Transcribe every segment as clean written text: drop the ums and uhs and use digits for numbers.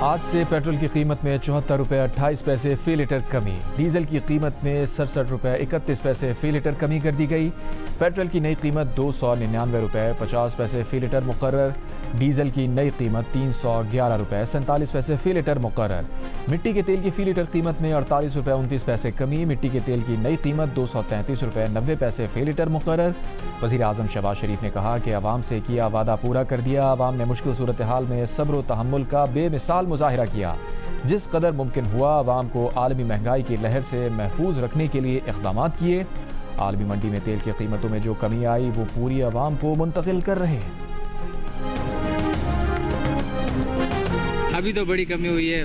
आज से पेट्रोल की कीमत में 74 रुपये 28 पैसे फ़ी लीटर कमी। डीजल की कीमत में 67 रुपये 31 पैसे फ़ी लीटर कमी कर दी गई। पेट्रोल की नई कीमत 299 रुपये 50 पैसे फ़ी लीटर मुकर्रर। डीजल की नई कीमत 311 रुपये 47 पैसे फ़ी लीटर मुकर्रर। मिट्टी के तेल की फ़ी लीटर कीमत में 48 रुपये 29 पैसे कमी। मिट्टी के तेल की नई कीमत 233 रुपये 90 पैसे फ़ी लीटर मुकर्रर। वज़ीर आज़म शहबाज शरीफ ने कहा कि अवाम से किया वादा पूरा कर दिया। अवाम ने मुश्किल सूरत हाल में सब्र व तहम्मुल का बेमिसाल मुजाहिरा किया। जिस कदर मुमकिन हुआ अवाम को आलमी महंगाई की लहर से महफूज रखने के लिए इक़दामात किए। आलमी मंडी में तेल की कीमतों में जो कमी आई वो पूरी अवाम को मुंतकिल कर रहे हैं। अभी तो बड़ी कमी हुई है,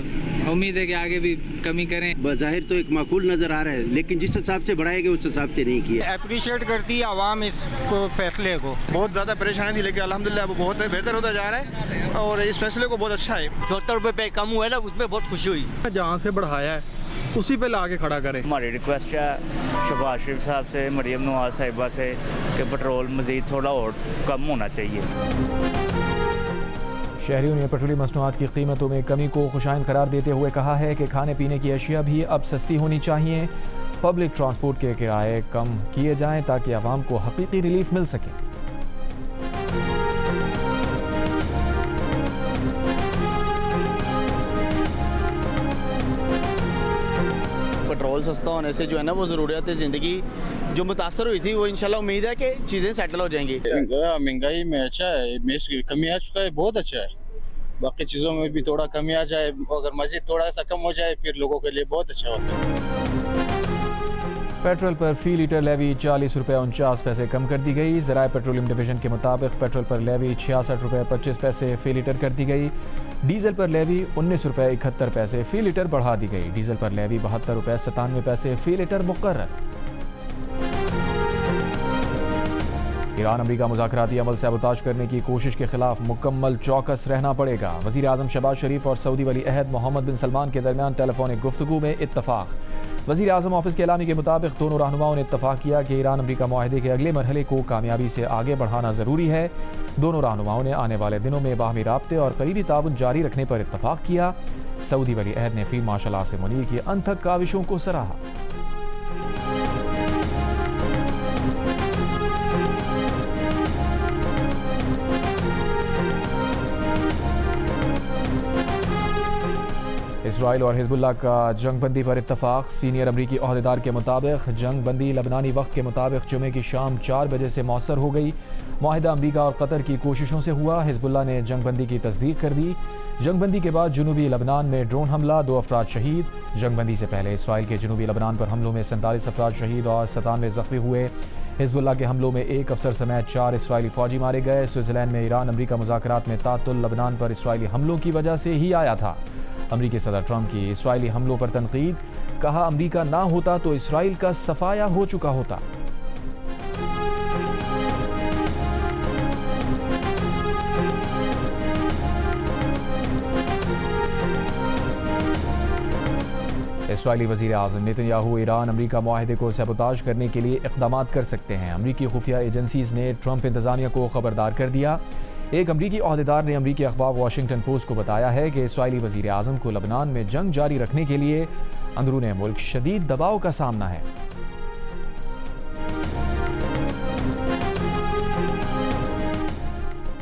उम्मीद है कि आगे भी कमी करें। बज़ाहिर तो एक माकूल नज़र आ रहा है, लेकिन जिस हिसाब से बढ़ाएंगे उस हिसाब से नहीं किया। अप्रिशिएट करती है आवाम इस फैसले को। बहुत ज़्यादा परेशानी थी, लेकिन अल्हम्दुलिल्लाह वो बहुत बेहतर होता जा रहा है और इस फैसले को बहुत अच्छा है। 74 रुपये कम हुआ है ना, उसमें बहुत खुशी हुई। जहाँ से बढ़ाया है उसी पे ला के खड़ा करें। हमारी रिक्वेस्ट है शहबाज शरीफ साहब से, मरियम नवाज साहिबा से कि पेट्रोल मज़ीद थोड़ा और कम होना चाहिए। शहरियों ने पेट्रोलियम मसनूआत की कीमतों में कमी को खुशाइन करार देते हुए कहा है कि खाने पीने की अशिया भी अब सस्ती होनी चाहिए। पब्लिक ट्रांसपोर्ट के किराए कम किए जाएं ताकि आवाम को हकीकी रिलीफ मिल सके। पेट्रोल सस्ता होने से जो है ना वो ज़रूरियात ज़िंदगी जो मुतासर हुई थी वो इंशाल्लाह उम्मीद है कि चीज़ें सेटल हो जाएंगी। महंगाई में अच्छा है, मेस की कमी आ चुका है, बहुत अच्छा है। बाकी चीज़ों में भी थोड़ा कमी आ जाए, अगर मज़ीद थोड़ा सा कम हो जाए फिर लोगों के लिए बहुत अच्छा होता है। पेट्रोल पर फ़ी लीटर लेवी 40 रुपये 49 पैसे कम कर दी गई। ज़राए पेट्रोलियम डिवीज़न के मुताबिक पेट्रोल पर लेवी 66 रुपये 25 पैसे फ़ी लीटर कर दी गई। डीजल पर लेवी 19 रुपये 71 पैसे फ़ी लीटर बढ़ा दी गई। डीजल पर लेवी 72 रुपये 97 पैसे फ़ी लीटर मुकर्रर। ईरान अमरीका मुज़ाकराती अमल सैबोताज करने की कोशिश के खिलाफ मुकम्मल चौकस रहना पड़ेगा। वज़ीर आज़म शहबाज शरीफ और सऊदी वली अहद मोहम्मद बिन सलमान के दरमियान टेलीफोनिक गुफ्तगू में इत्तफाक। वज़ीर आज़म ऑफिस के एलामी के मुताबिक दोनों रहनुमाओं ने इत्तफाक किया कि ईरान अमरीका मुआहदे के अगले मरहले को कामयाबी से आगे बढ़ाना ज़रूरी है। दोनों रहनुमाओं ने आने वाले दिनों में बाहमी राब्ते और करीबी ताउन जारी रखने पर इत्तफाक किया। सऊदी वली अहद ने फील्ड मार्शल आसिम मुनीर की अनथक काविशों को सराहा। इसराइल और हिजबुल्लाह का जंग बंदी पर इत्तफाक। सीनियर अमरीकी ओहदेदार के मुताबिक जंग बंदी लबनानी वक्त के मुताबिक जुमे की शाम 4 बजे से मौसर हो गई। मुआहिदा अमरीका और कतर की कोशिशों से हुआ। हिजबुल्लाह ने जंग बंदी की तस्दीक कर दी। जंग बंदी के बाद जुनूबी लबनान में ड्रोन हमला, 2 अफराद शहीद। जंग बंदी से पहले इसराइल के जुनूबी लबनान पर हमलों में 47 अफराद शहीद और 97 जख्मी हुए। हिजबुल्लाह के हमलों में 1 अफसर समेत 4 इसराइली फौजी मारे गए। स्विट्ज़रलैंड में ईरान अमरीका मुज़ाकरात में तातुल लबनान पर इसराइली हमलों की वजह से ही आया था। अमरीकी सदर ट्रंप की इसराइली हमलों पर तनकीद, कहा अमरीका ना होता तो इसराइल का सफाया हो चुका होता। इसराइली वज़ीर आज़म नेतन्याहू ईरान अमरीका मुआहदे को सैबोताज करने के लिए इक़दामात कर सकते हैं। अमरीकी खुफिया एजेंसीज़ ने ट्रंप इंतज़ामिया को खबरदार कर दिया। एक अमरीकी ओहदेदार ने अमरीकी अखबार वाशिंगटन पोस्ट को बताया है कि इसराइली वज़ीर आज़म को लबनान में जंग जारी रखने के लिए अंदरूने मुल्क शदीद दबाव का सामना है।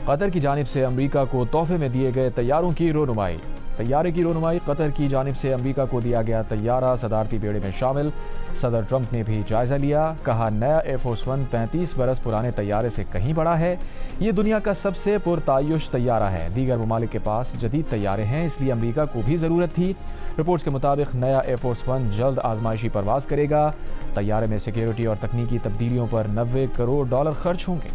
कतर की जानिब से अमरीका को तोहफे में दिए गए तैयारों की रोनुमाई। तैयारे की रोनुमाई कतर की जानिब से अमरीका को दिया गया तैयारा सदारती बेड़े में शामिल। सदर ट्रंप ने भी जायज़ा लिया। कहा नया एयरफोर्स 1 35 बरस पुराने तैयारे से कहीं बड़ा है। ये दुनिया का सबसे पुरतायुश तैयारा है। दीगर ममालिक के पास जदीद तैयारे हैं, इसलिए अमरीका को भी ज़रूरत थी। रिपोर्ट्स के मुताबिक नया एयरफोर्स 1 जल्द आजमाइशी परवाज़ करेगा। तैयारे में सिक्योरिटी और तकनीकी तब्दीलियों पर $90 करोड़ खर्च होंगे।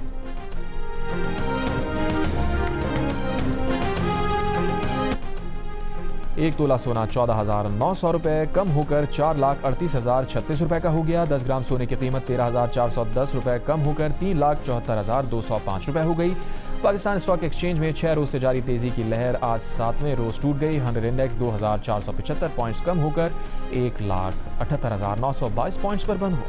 एक तोला सोना 14,900 रुपये कम होकर 4,38,036 रुपये का हो गया। 10 ग्राम सोने की कीमत 13,410 रुपये कम होकर 3,74,205 रुपये हो गई। पाकिस्तान स्टॉक एक्सचेंज में 6 रोज से जारी तेजी की लहर आज 7वें रोज टूट गई। 100 इंडेक्स 2,475 पॉइंट्स कम होकर 1,78,922 पॉइंट्स पर बंद हुआ।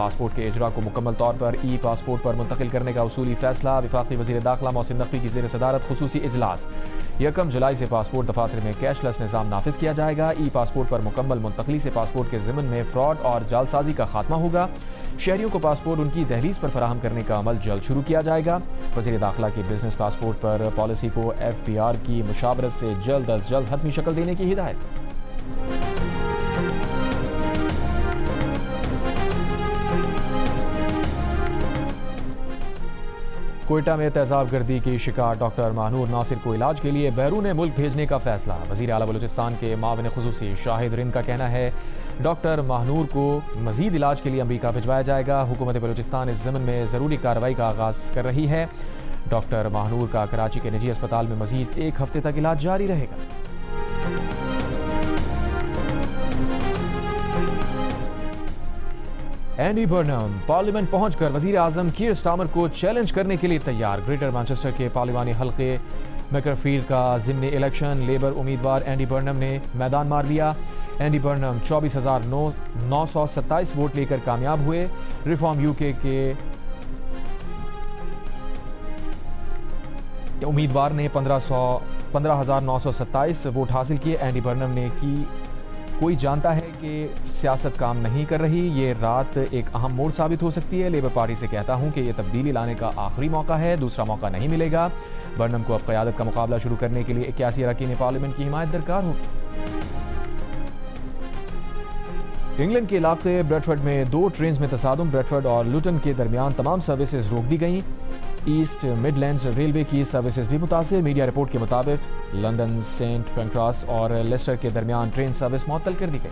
पासपोर्ट के इजरा को मुकम्मल तौर पर ई पासपोर्ट पर मुंतकिल करने का उसूली फैसला। वफाकी वज़ीर दाखिला मोहसिन नकवी की ज़ेर सदारत खुसूसी इजलास। 1 जुलाई से पासपोर्ट दफातर में कैशलेस निज़ाम नाफिज किया जाएगा। ई पासपोर्ट पर मुकम्मल मुंतकली से पासपोर्ट के ज़िमन में फ्रॉड और जालसाजी का खात्मा होगा। शहरियों को पासपोर्ट उनकी दहलीज पर फराहम करने का अमल जल्द शुरू किया जाएगा। वज़ीर दाखिला की बिजनेस पासपोर्ट पर पॉलिसी को FPR की मुशावरत से जल्द अज जल्द हतमी शक्ल देने की हिदायत। कोयटा में तेजाब गर्दी की शिकार डॉक्टर महानूर नासिर को इलाज के लिए बैरून मुल्क भेजने का फैसला। वज़ीर आला बलूचिस्तान के मावन खुसूसी शाहिद रिंद का कहना है डॉक्टर महानूर को मजीद इलाज के लिए अमरीका भिजवाया जाएगा। हुकूमत बलूचिस्तान इस ज़मन में ज़रूरी कार्रवाई का आगाज़ कर रही है। डॉक्टर महानूर का कराची के निजी अस्पताल में मजीद 1 हफ्ते तक इलाज जारी रहेगा। एंडी बर्नम पार्लियामेंट पहुंचकर वजीर आजम कीर स्टार्मर को चैलेंज करने के लिए तैयार। ग्रेटर मैनचेस्टर के पार्लिमानी हल्के मैकरफील्ड का ज़िमनी इलेक्शन लेबर उम्मीदवार एंडी बर्नम ने मैदान मार लिया। एंडी बर्नम 24,927 वोट लेकर कामयाब हुए। रिफॉर्म यूके के उम्मीदवार ने 15,927 वोट हासिल किए। एंडी बर्नम ने की कोई जानता है कि सियासत काम नहीं कर रही, ये रात एक अहम मोड़ साबित हो सकती है। लेबर पार्टी से कहता हूं कि यह तब्दीली लाने का आखिरी मौका है, दूसरा मौका नहीं मिलेगा। बर्नम को अब क़यादत का मुकाबला शुरू करने के लिए 81 अरकान पार्लियामेंट की हिमायत दरकार होगी। इंग्लैंड के इलाके ब्रेडफर्ड में 2 ट्रेन्स में तसादुम। ब्रेडफर्ड और लुटन के दरमियान तमाम सर्विसेज रोक दी गईं। ईस्ट मिडलैंड्स रेलवे की सर्विसेज भी मुतासिर। मीडिया रिपोर्ट के मुताबिक लंदन सेंट पेंक्रास और लेस्टर के दरमियान ट्रेन सर्विस मुअत्तल कर दी गई।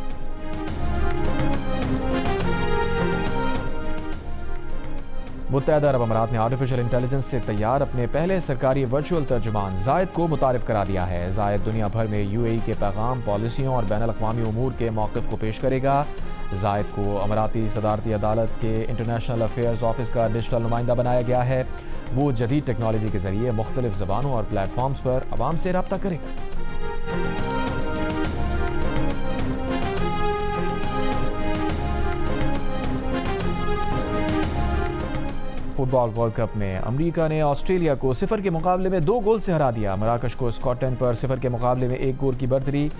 मुत्तहदा अरब अमारात ने आर्टिफिशियल इंटेलिजेंस से तैयार अपने पहले सरकारी वर्चुअल तर्जुमान जायद को मुतारिफ करा दिया है। जायद दुनिया भर में UAE के पैगाम, पॉलिसियों और बैनुल अक़वामी उमूर के मौक़िफ़ को पेश करेगा। जायद को अमाराती सदारती अदालत के इंटरनेशनल अफेयर्स ऑफिस का डिजिटल नुमाइंदा बनाया गया है। वो जदीद टेक्नोलॉजी के ज़रिए मुख्तलिफ ज़बानों और प्लेटफॉर्म्स पर आवाम से रब्ता करेगा। फुटबॉल वर्ल्ड कप में अमेरिका ने ऑस्ट्रेलिया को 0 के मुकाबले में 2 गोल से हरा दिया। मराकश को स्कॉटलैंड पर 0 के मुकाबले में 1 गोल की बढ़तरी।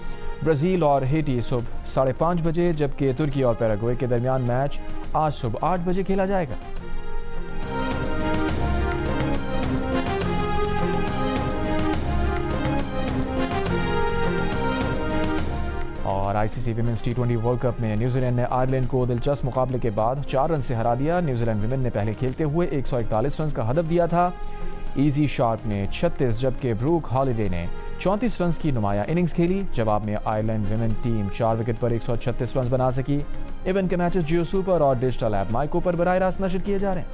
ब्राज़ील और हेटी सुबह 5:30 बजे, जबकि तुर्की और पैराग्वे के दरमियान मैच आज सुबह 8 बजे खेला जाएगा। और ICC women's T20 world cup में न्यूजीलैंड ने आयरलैंड को दिलचस्प मुकाबले के बाद 4 रन से हरा दिया। न्यूजीलैंड विमेन ने पहले खेलते हुए 141 रन का हदफ दिया था। ईजी शार्प ने 36, जबकि ब्रूक हॉलिडे ने 34 रन की नुमाया इनिंग्स खेली। जवाब में आयरलैंड विमेन टीम 4 विकेट पर 136 रन बना सकी। इवेंट के मैचेस जियो सुपर और डिजिटल ऐप माइको पर बराह रास्त नशर किए जा रहे हैं।